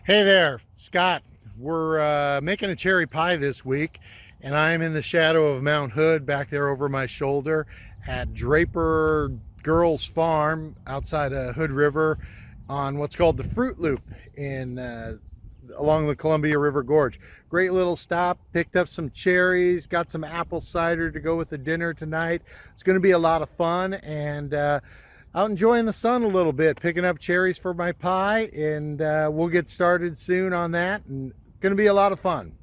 Hey there, Scott. We're making a cherry pie this week, and I'm in the shadow of Mount Hood back there over my shoulder at Draper Girls Farm outside of Hood River on what's called the Fruit Loop in along the Columbia River Gorge. Great little stop, picked up some cherries, got some apple cider to go with the dinner tonight. It's going to be a lot of fun, and out enjoying the sun a little bit, picking up cherries for my pie, and we'll get started soon on that, and going to be a lot of fun.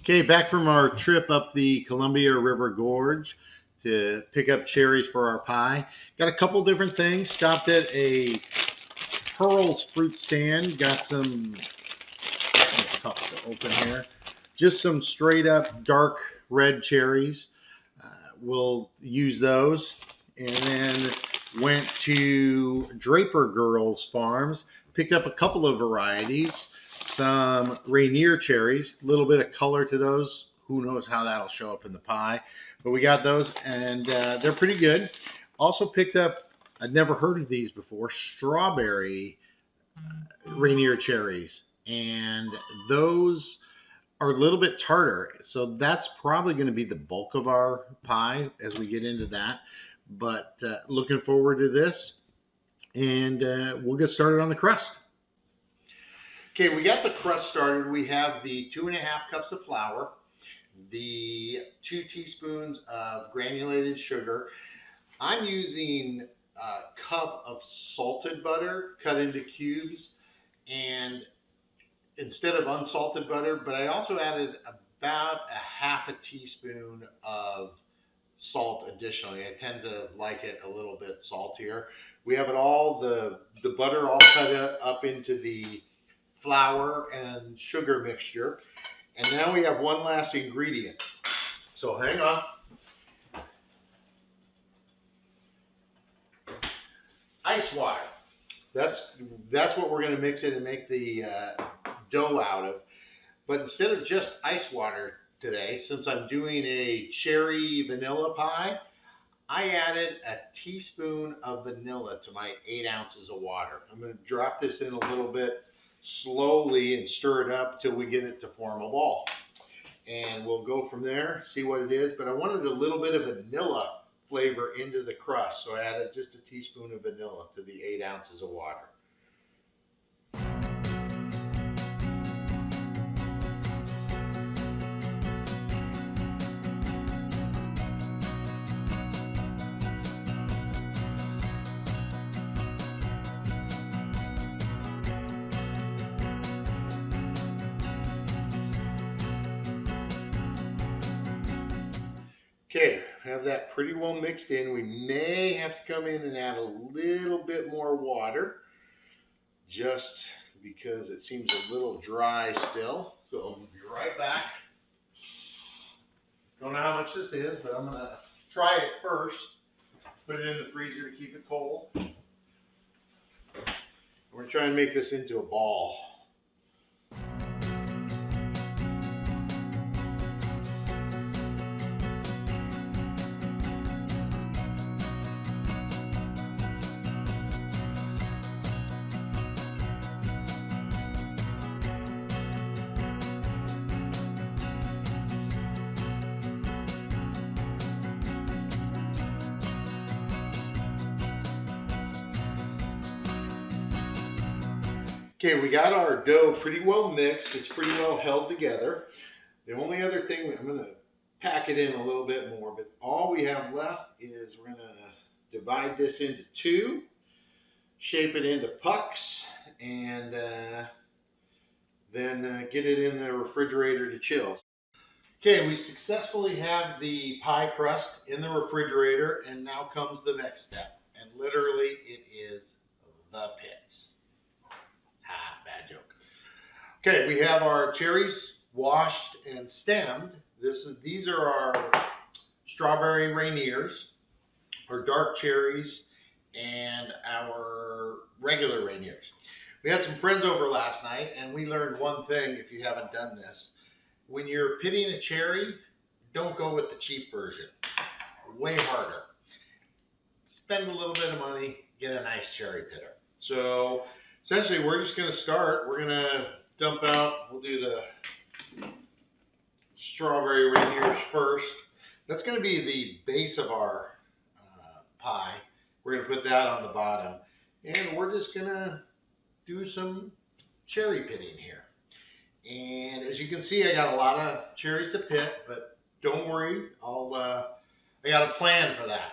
Okay, back from our trip up the Columbia River Gorge to pick up cherries for our pie. Got a couple different things. Stopped at a Pearl's fruit stand. Got some, it's tough to open here, just some straight up dark red cherries. We'll use those. And then went to Draper Girls Farms, picked up a couple of varieties, some Rainier cherries, a little bit of color to those. Who knows how that'll show up in the pie. But we got those, and they're pretty good. Also picked up, I'd never heard of these before, strawberry Rainier cherries. And those are a little bit tartar. So that's probably going to be the bulk of our pie as we get into that. But looking forward to this. And we'll get started on the crust. Okay, we got the crust started. We have the 2.5 cups of flour, the 2 teaspoons of granulated sugar. I'm using a cup of salted butter cut into cubes, and instead of unsalted butter, but I also added about a half a teaspoon of salt additionally. I tend to like it a little bit saltier. We have it all, the butter all cut up into the flour and sugar mixture. And now we have one last ingredient. So hang on. Ice water. That's what we're going to mix it and make the dough out of. But instead of just ice water today, since I'm doing a cherry vanilla pie, I added a teaspoon of vanilla to my 8 ounces of water. I'm going to drop this in a little bit slowly and stir it up till we get it to form a ball. And we'll go from there, see what it is. But I wanted a little bit of vanilla flavor into the crust, so I added just a teaspoon of vanilla to the 8 ounces of water. Okay, have that pretty well mixed in. We may have to come in and add a little bit more water just because it seems a little dry still. So I'll be right back. Don't know how much this is, but I'm going to try it first. Put it in the freezer to keep it cold. We're trying to make this into a ball. Okay, we got our dough pretty well mixed. It's pretty well held together. The only other thing, I'm going to pack it in a little bit more, but all we have left is we're going to divide this into 2, shape it into pucks, and then get it in the refrigerator to chill. Okay, we successfully have the pie crust in the refrigerator, and now comes the next step. And literally, it is the pits. Bad joke. Okay, we have our cherries washed and stemmed. These are our strawberry Rainiers, our dark cherries, and our regular Rainiers. We had some friends over last night, and we learned one thing if you haven't done this. When you're pitting a cherry, don't go with the cheap version. Way harder. Spend a little bit of money, get a nice cherry pitter. So essentially we're just going to start. We're going to dump out, we'll do the strawberry rainiers first. That's going to be the base of our pie. We're going to put that on the bottom. And we're just going to do some cherry pitting here. And as you can see, I got a lot of cherries to pit, but don't worry, I got a plan for that.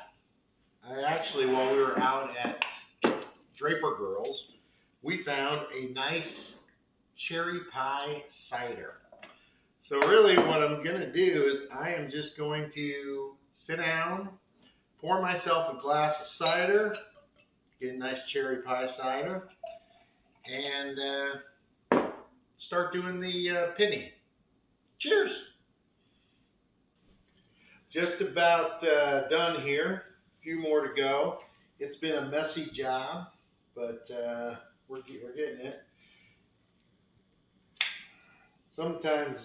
I actually, while we were out at Draper Girls, we found a nice cherry pie cider. So really what I'm going to do is I am just going to sit down, pour myself a glass of cider, get a nice cherry pie cider, and start doing the pitting. Cheers! Just about done here. A few more to go. It's been a messy job, but we're getting it. Sometimes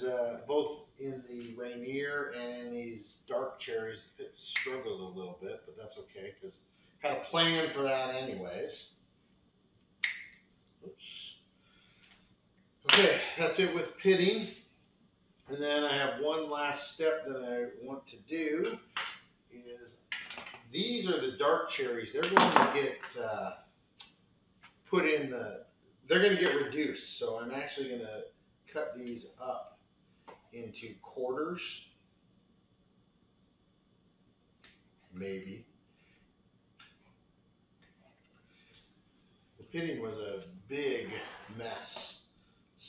both in the Rainier and these dark cherries, it struggles a little bit, but that's okay because kind of planning for that anyways. Oops. Okay, that's it with pitting. And then I have one last step that I want to do is these are the dark cherries. They're going to get put in they're going to get reduced. So I'm actually going to cut these up into quarters, maybe. The pitting was a big mess,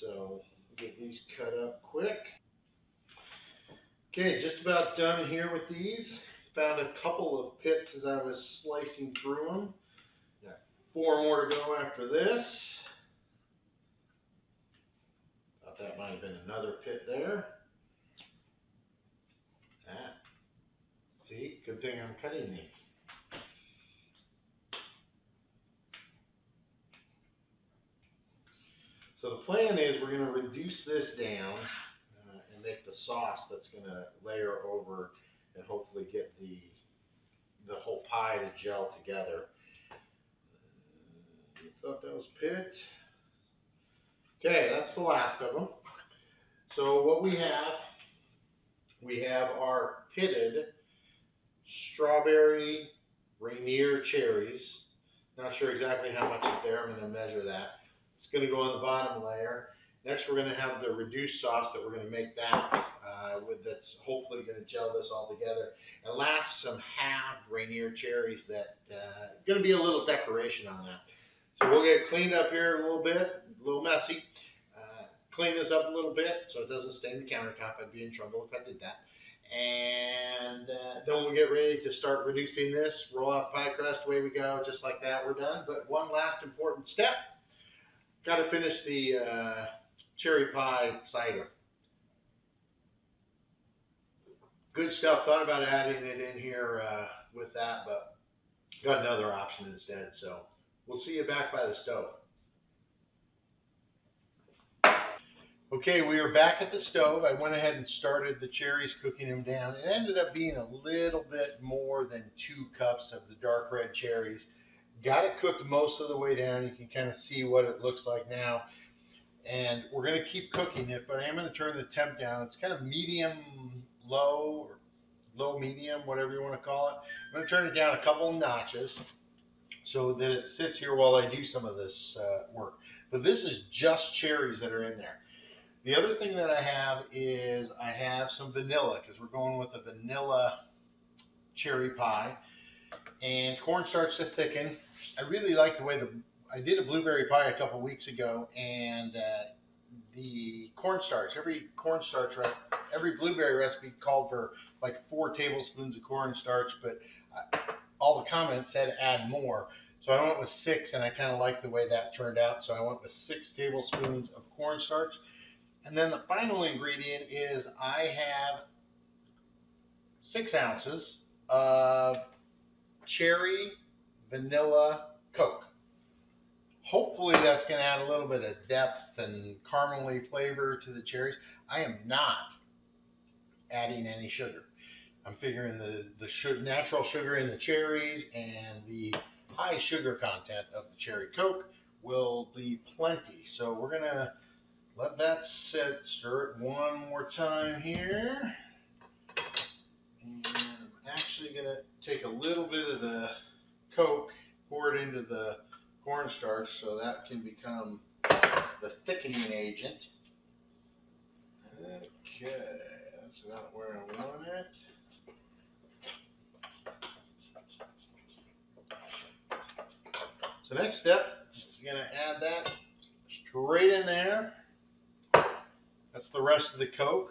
so get these cut up quick. Okay, just about done here with these. Found a couple of pits as I was slicing through them. Got 4 more to go after this. Thought that might have been another pit there. See, good thing I'm cutting these. So the plan is we're going to reduce this down and make the sauce that's going to layer over and hopefully get the whole pie to gel together. Thought that was pit. Okay, that's the last of them. So what we have our pitted strawberry Rainier cherries. Not sure exactly how much is there. I'm going to measure that. It's going to go on the bottom layer. Next, we're going to have the reduced sauce that we're going to make that that's hopefully going to gel this all together. And last, some halved Rainier cherries that going to be a little decoration on that. So we'll get cleaned up here a little bit, a little messy. Clean this up a little bit so it doesn't stain the countertop. I'd be in trouble if I did that. And then we'll get ready to start reducing this, roll out pie crust, away we go, just like that, we're done. But one last important step, got to finish the cherry pie cider. Good stuff, thought about adding it in here with that, but got another option instead. So we'll see you back by the stove. Okay, we are back at the stove. I went ahead and started the cherries, cooking them down. It ended up being a little bit more than 2 cups of the dark red cherries. Got it cooked most of the way down. You can kind of see what it looks like now. And we're going to keep cooking it, but I am going to turn the temp down. It's kind of medium-low or low-medium, whatever you want to call it. I'm going to turn it down a couple of notches so that it sits here while I do some of this work. But this is just cherries that are in there. The other thing that I have is I have some vanilla because we're going with a vanilla cherry pie and cornstarch to thicken. I really like the way I did a blueberry pie a couple weeks ago, and the cornstarch, every blueberry recipe called for like 4 tablespoons of cornstarch, but all the comments said add more. So I went with 6, and I kind of like the way that turned out. So I went with 6 tablespoons of cornstarch. And then the final ingredient is I have 6 ounces of cherry vanilla Coke. Hopefully that's going to add a little bit of depth and caramely flavor to the cherries. I am not adding any sugar. I'm figuring the natural sugar in the cherries and the high sugar content of the cherry Coke will be plenty. So we're gonna let that sit, stir it one more time here. And I'm actually gonna take a little bit of the Coke, pour it into the cornstarch so that can become the thickening agent. Okay, that's not where I want it. So next step is going to add that straight in there. That's the rest of the Coke.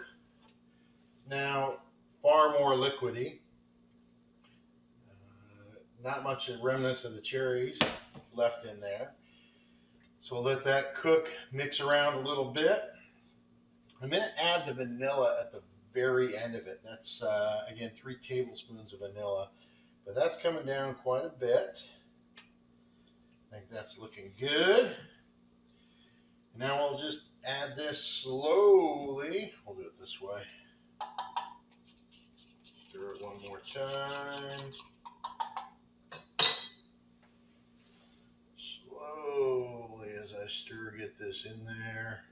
Now, far more liquidy. Not much remnants of the cherries left in there. So we'll let that cook, mix around a little bit. I'm going to add the vanilla at the very end of it. That's, again, 3 tablespoons of vanilla. But that's coming down quite a bit. I think that's looking good. Now we'll just add this slowly. We'll do it this way. Stir it one more time. Slowly as I stir, get this in there.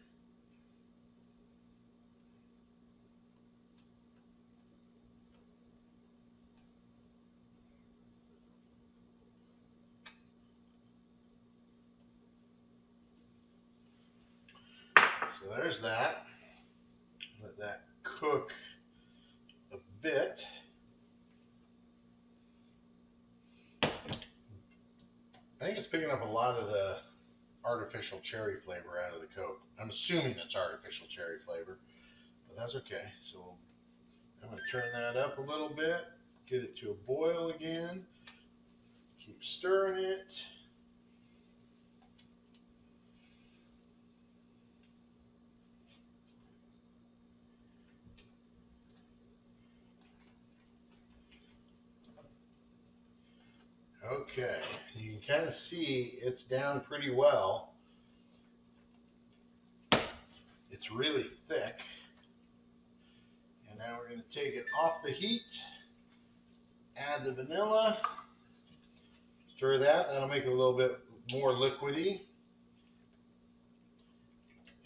So there's that. Let that cook a bit. I think it's picking up a lot of the artificial cherry flavor out of the Coke. I'm assuming it's artificial cherry flavor, but that's okay. So I'm going to turn that up a little bit, get it to a boil again, keep stirring it. Okay, you can kind of see it's down pretty well. It's really thick. And now we're going to take it off the heat, add the vanilla, stir that. That'll make it a little bit more liquidy.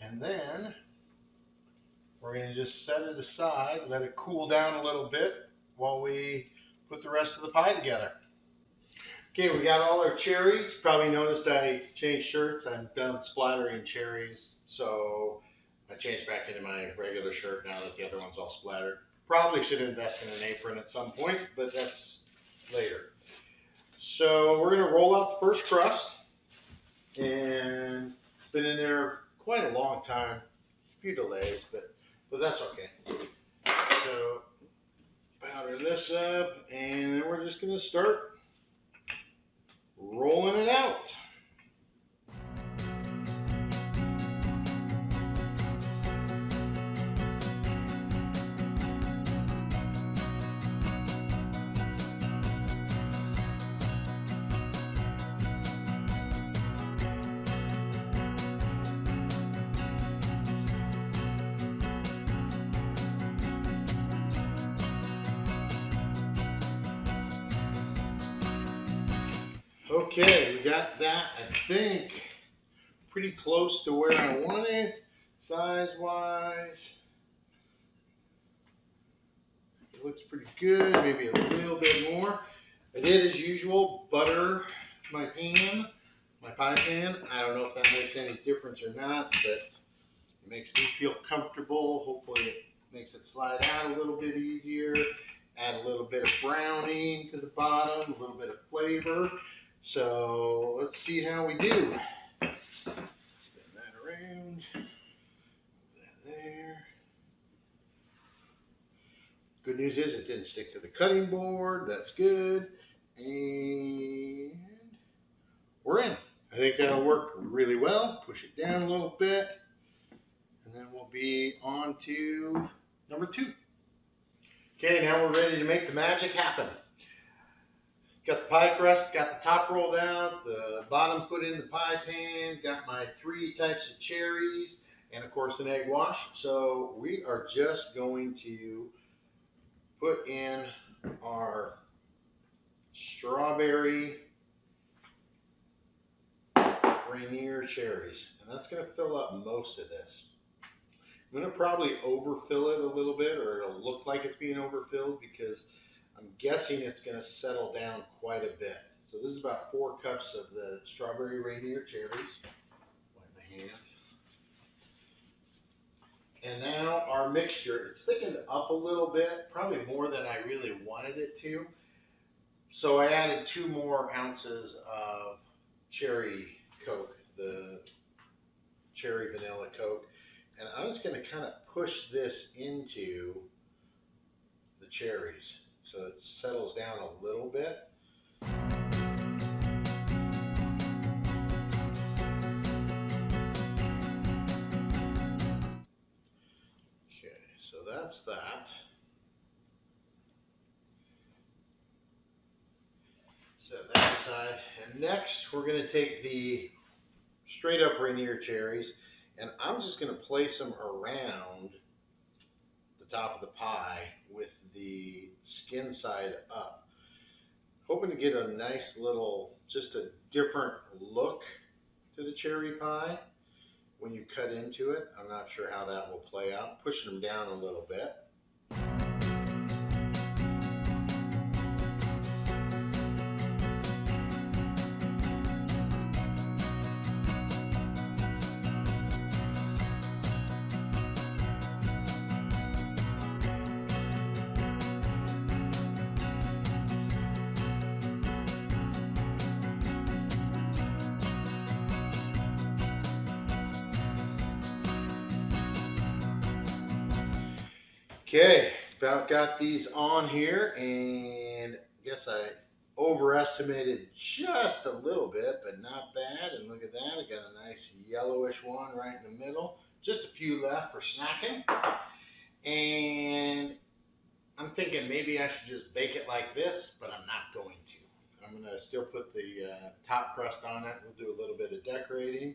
And then we're going to just set it aside, let it cool down a little bit while we put the rest of the pie together. Okay, we got all our cherries. Probably noticed I changed shirts. I'm done splattering cherries, so I changed back into my regular shirt now that the other one's all splattered. Probably should invest in an apron at some point, but that's later. So we're going to roll out the first crust, and it's been in there quite a long time, a few delays, but that's okay. So powder this up, and then we're just going to start rolling it out. Okay, we got that, I think, pretty close to where I want it, size-wise. It looks pretty good, maybe a little bit more. I did, as usual, butter my pan, my pie pan. I don't know if that makes any difference or not, but it makes me feel comfortable. Hopefully it makes it slide out a little bit easier. Add a little bit of browning to the bottom, a little bit of flavor. So let's see how we do. Spin that around. Put that there. Good news is it didn't stick to the cutting board. That's good. And we're in. I think that'll work really well. Push it down a little bit. And then we'll be on to number 2. Okay, now we're ready to make the magic happen. Got the pie crust, got the top rolled out, the bottom put in the pie pan, got my 3 types of cherries, and of course an egg wash. So we are just going to put in our strawberry Rainier cherries, and that's going to fill up most of this. I'm going to probably overfill it a little bit, or it'll look like it's being overfilled because I'm guessing it's going to settle down quite a bit. So this is about 4 cups of the strawberry Rainier cherries. Wipe my hand. And now our mixture, it's thickened up a little bit, probably more than I really wanted it to. So I added 2 more ounces of cherry Coke, the cherry vanilla Coke. And I'm just going to kind of push this into the cherries so it settles down a little bit. Okay, so that's that. Set that aside. And next we're going to take the straight up Rainier cherries, and I'm just going to place them around the top of the pie with the skin side up. Hoping to get a nice little, just a different look to the cherry pie when you cut into it. I'm not sure how that will play out. Pushing them down a little bit. Okay, about got these on here, and I guess I overestimated just a little bit, but not bad. And look at that, I got a nice yellowish one right in the middle. Just a few left for snacking. And I'm thinking maybe I should just bake it like this, but I'm not going to. I'm going to still put the top crust on it. We'll do a little bit of decorating.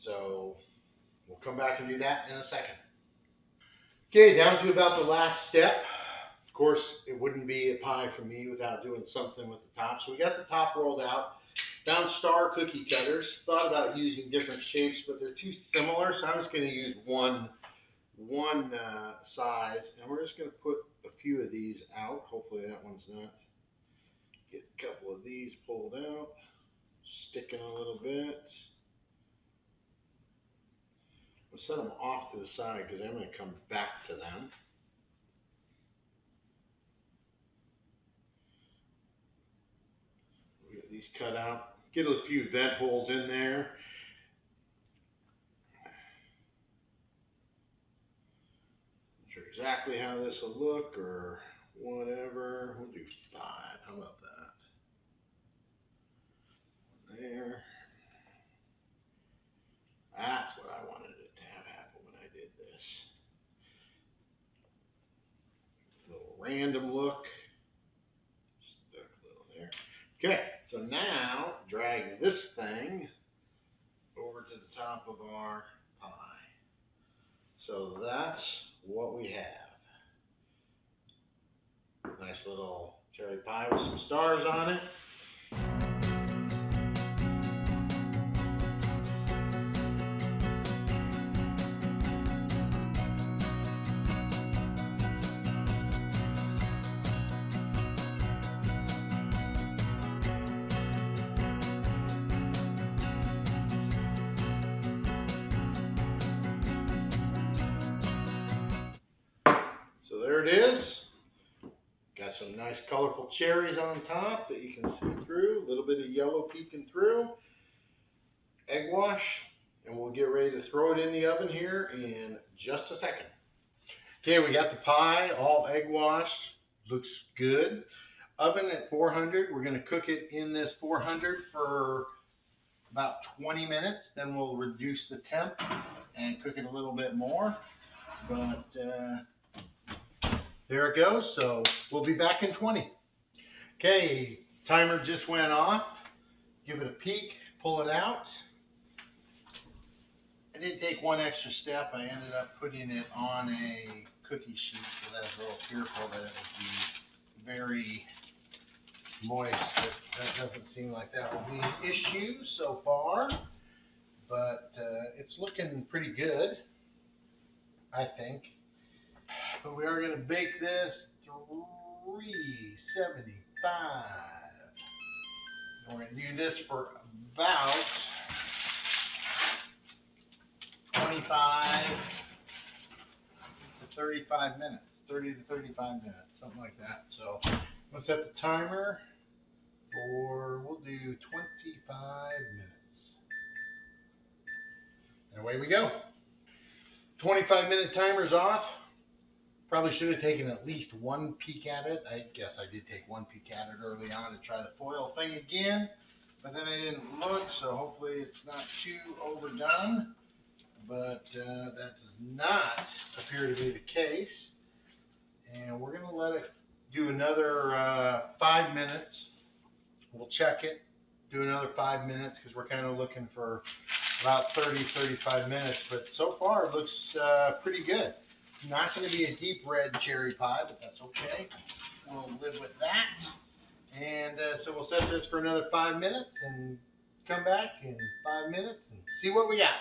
So we'll come back and do that in a second. Okay, down to about the last step. Of course, it wouldn't be a pie for me without doing something with the top. So we got the top rolled out. Found star cookie cutters. Thought about using different shapes, but they're too similar, so I'm just going to use one size. And we're just going to put a few of these out. Hopefully that one's not. Get a couple of these pulled out. Sticking a little bit. We'll set them off to the side because I'm going to come back to them. We get these cut out. Get a few vent holes in there. Not sure exactly how this will look or whatever. We'll do 5. How about that? There. That's what I wanted it to have happen when I did this. A little random look. Stuck a little there. Okay, so now drag this thing over to the top of our pie. So that's what we have. Nice little cherry pie with some stars on it. There it is. Got some nice colorful cherries on top that you can see through. A little bit of yellow peeking through. Egg wash. And we'll get ready to throw it in the oven here in just a second. Okay, we got the pie all egg washed. Looks good. Oven at 400. We're going to cook it in this 400 for about 20 minutes. Then we'll reduce the temp and cook it a little bit more. But there it goes. So we'll be back in 20. Okay, timer just went off. Give it a peek, pull it out. I did take one extra step. I ended up putting it on a cookie sheet, so I was a little fearful that it would be very moist, but that doesn't seem like that will be an issue so far. But it's looking pretty good, I think. But we are going to bake this 375. We're going to do this for about 25 to 35 minutes, 30 to 35 minutes, something like that. So let's set the timer for, we'll do 25 minutes. And away we go. 25-minute timer's off. Probably should have taken at least one peek at it. I guess I did take one peek at it early on to try the foil thing again, but then I didn't look, so hopefully it's not too overdone. But that does not appear to be the case. And we're going to let it do another 5 minutes. We'll check it, do another 5 minutes, because we're kind of looking for about 30-35 minutes. But so far it looks pretty good. Not going to be a deep red cherry pie, but that's okay. We'll live with that. And so we'll set this for another 5 minutes and come back in 5 minutes and see what we got.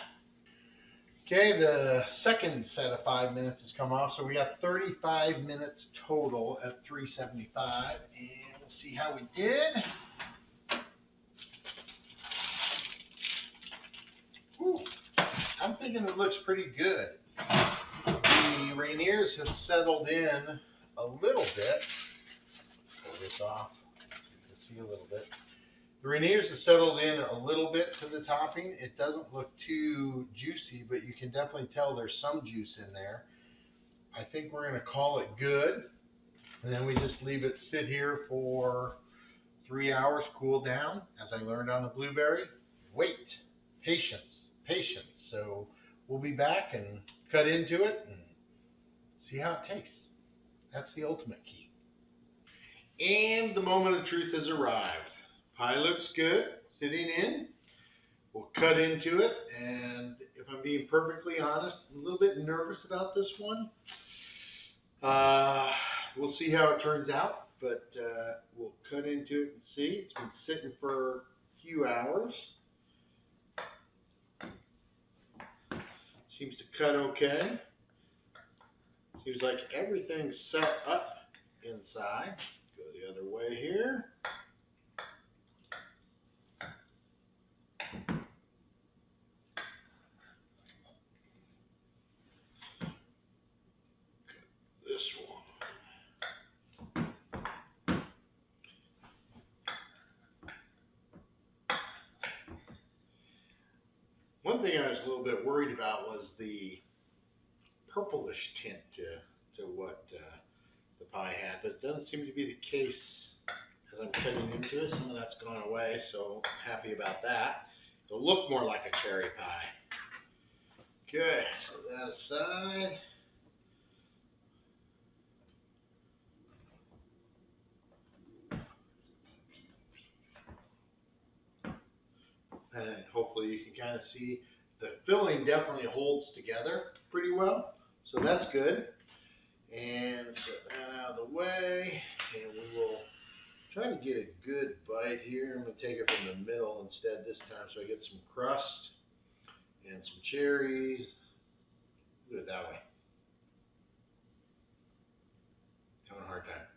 Okay, the second set of 5 minutes has come off, so we got 35 minutes total at 375, and we'll see how we did. Whew. I'm thinking it looks pretty good. The Rainiers have settled in a little bit. Pull this off so you can see a little bit. The Rainiers have settled in a little bit to the topping. It doesn't look too juicy, but you can definitely tell there's some juice in there. I think we're going to call it good, and then we just leave it sit here for 3 hours, cool down. As I learned on the blueberry, wait, patience, patience. So we'll be back and cut into it and see how it tastes. That's the ultimate key. And the moment of truth has arrived. Pie looks good, sitting in. We'll cut into it, and if I'm being perfectly honest, I'm a little bit nervous about this one. We'll see how it turns out, but we'll cut into it and see. It's been sitting for a few hours. Seems to cut okay. Seems like everything's set up inside. Go the other way here. This one. One thing I was a little bit worried about was the purplish tint to what the pie had, but it doesn't seem to be the case as I'm cutting into it. Some of that's gone away, so happy about that. It'll look more like a cherry pie. Good, set that aside. And hopefully you can kind of see the filling definitely holds together pretty well, so that's good. And set that out of the way, and we will try to get a good bite here. I'm going to take it from the middle instead this time, so I get some crust and some cherries. Do it that way. Having a hard time.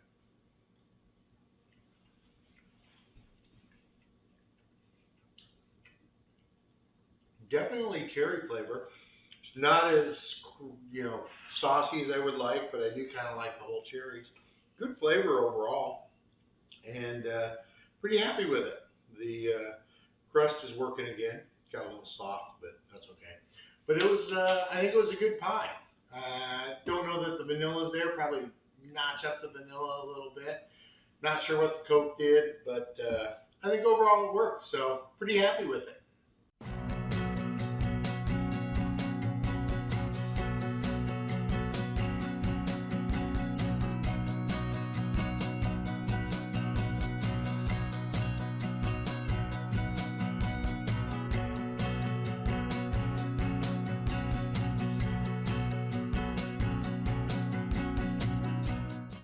Definitely cherry flavor. It's not as, saucy as I would like, but I do kind of like the whole cherries. Good flavor overall, and pretty happy with it. The crust is working again. Got a little soft, but that's okay. But it was, I think it was a good pie. Don't know that the vanilla's there. Probably notch up the vanilla a little bit. Not sure what the Coke did, but I think overall it worked. So pretty happy with it.